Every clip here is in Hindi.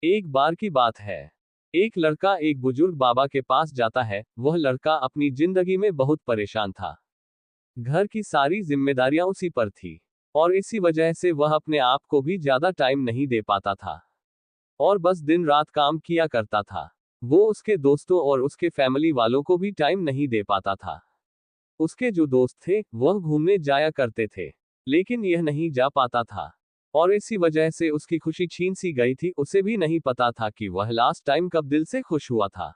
एक बार की बात है। एक लड़का एक बुजुर्ग बाबा के पास जाता है। वह लड़का अपनी जिंदगी में बहुत परेशान था। घर की सारी जिम्मेदारियां उसी पर थी और इसी वजह से वह अपने आप को भी ज्यादा टाइम नहीं दे पाता था और बस दिन रात काम किया करता था। वो उसके दोस्तों और उसके फैमिली वालों को भी टाइम नहीं दे पाता था। उसके जो दोस्त थे वह घूमने जाया करते थे, लेकिन यह नहीं जा पाता था और इसी वजह से उसकी खुशी छीन सी गई थी। उसे भी नहीं पता था कि वह लास्ट टाइम कब दिल से खुश हुआ था,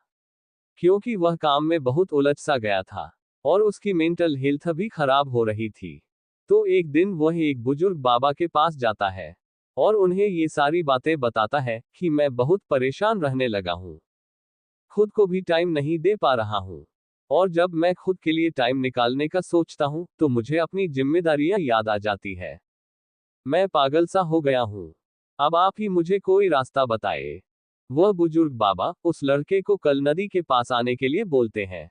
क्योंकि वह काम में बहुत उलझ सा गया था और उसकी मेंटल हेल्थ भी खराब हो रही थी। तो एक दिन वह एक बुजुर्ग बाबा के पास जाता है और उन्हें ये सारी बातें बताता है कि मैं बहुत परेशान रहने लगा हूँ, खुद को भी टाइम नहीं दे पा रहा हूँ और जब मैं खुद के लिए टाइम निकालने का सोचता हूँ तो मुझे अपनी जिम्मेदारियां याद आ जाती है। मैं पागल सा हो गया हूँ। अब आप ही मुझे कोई रास्ता बताए। वह बुजुर्ग बाबा उस लड़के को कल नदी के पास आने के लिए बोलते हैं।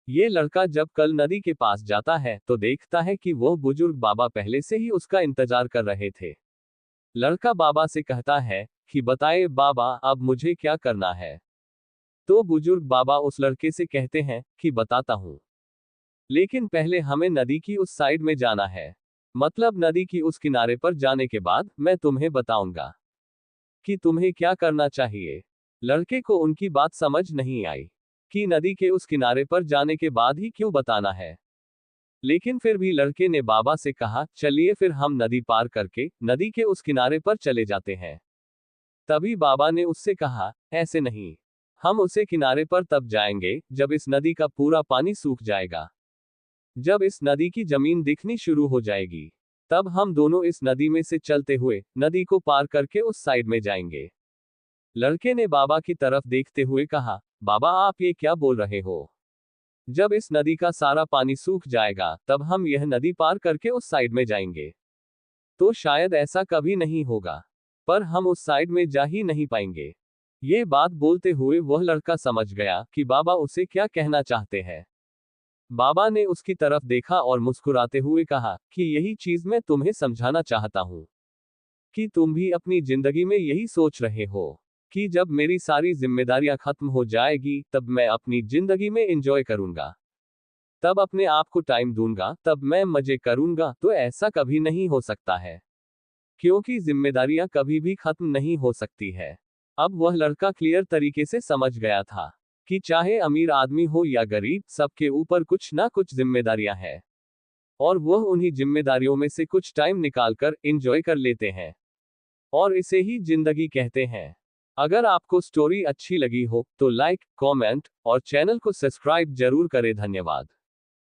ये लड़का जब कल नदी के पास जाता है तो देखता है कि वह बुजुर्ग बाबा पहले से ही उसका इंतजार कर रहे थे। लड़का बाबा से कहता है कि बताए बाबा, अब मुझे क्या करना है। तो बुजुर्ग बाबा उस लड़के से कहते हैं कि बताता हूँ, लेकिन पहले हमें नदी की उस साइड में जाना है। मतलब नदी की उस किनारे पर जाने के बाद मैं तुम्हें बताऊंगा कि तुम्हें क्या करना चाहिए। लड़के को उनकी बात समझ नहीं आई कि नदी के उस किनारे पर जाने के बाद ही क्यों बताना है। लेकिन फिर भी लड़के ने बाबा से कहा, चलिए फिर हम नदी पार करके नदी के उस किनारे पर चले जाते हैं। तभी बाबा ने उससे कहा, ऐसे नहीं, हम उसे किनारे पर तब जाएंगे जब इस नदी का पूरा पानी सूख जाएगा। जब इस नदी की जमीन दिखनी शुरू हो जाएगी, तब हम दोनों इस नदी में से चलते हुए नदी को पार करके उस साइड में जाएंगे। लड़के ने बाबा की तरफ देखते हुए कहा, बाबा आप ये क्या बोल रहे हो? जब इस नदी का सारा पानी सूख जाएगा तब हम यह नदी पार करके उस साइड में जाएंगे। तो शायद ऐसा कभी नहीं होगा, पर हम उस साइड में जा ही नहीं पाएंगे। ये बात बोलते हुए वह लड़का समझ गया कि बाबा उसे क्या कहना चाहते हैं। बाबा ने उसकी तरफ देखा और मुस्कुराते हुए कहा कि यही चीज मैं तुम्हें समझाना चाहता हूँ, कि तुम भी अपनी जिंदगी में यही सोच रहे हो कि जब मेरी सारी जिम्मेदारियां खत्म हो जाएगी तब मैं अपनी जिंदगी में एंजॉय करूंगा, तब अपने आप को टाइम दूंगा, तब मैं मजे करूंगा। तो ऐसा कभी नहीं हो सकता है, क्योंकि जिम्मेदारियां कभी भी खत्म नहीं हो सकती है। अब वह लड़का क्लियर तरीके से समझ गया था कि चाहे अमीर आदमी हो या गरीब, सबके ऊपर कुछ ना कुछ जिम्मेदारियां हैं और वह उन्हीं जिम्मेदारियों में से कुछ टाइम निकालकर एंजॉय कर लेते हैं और इसे ही जिंदगी कहते हैं। अगर आपको स्टोरी अच्छी लगी हो तो लाइक, कमेंट और चैनल को सब्सक्राइब जरूर करें। धन्यवाद।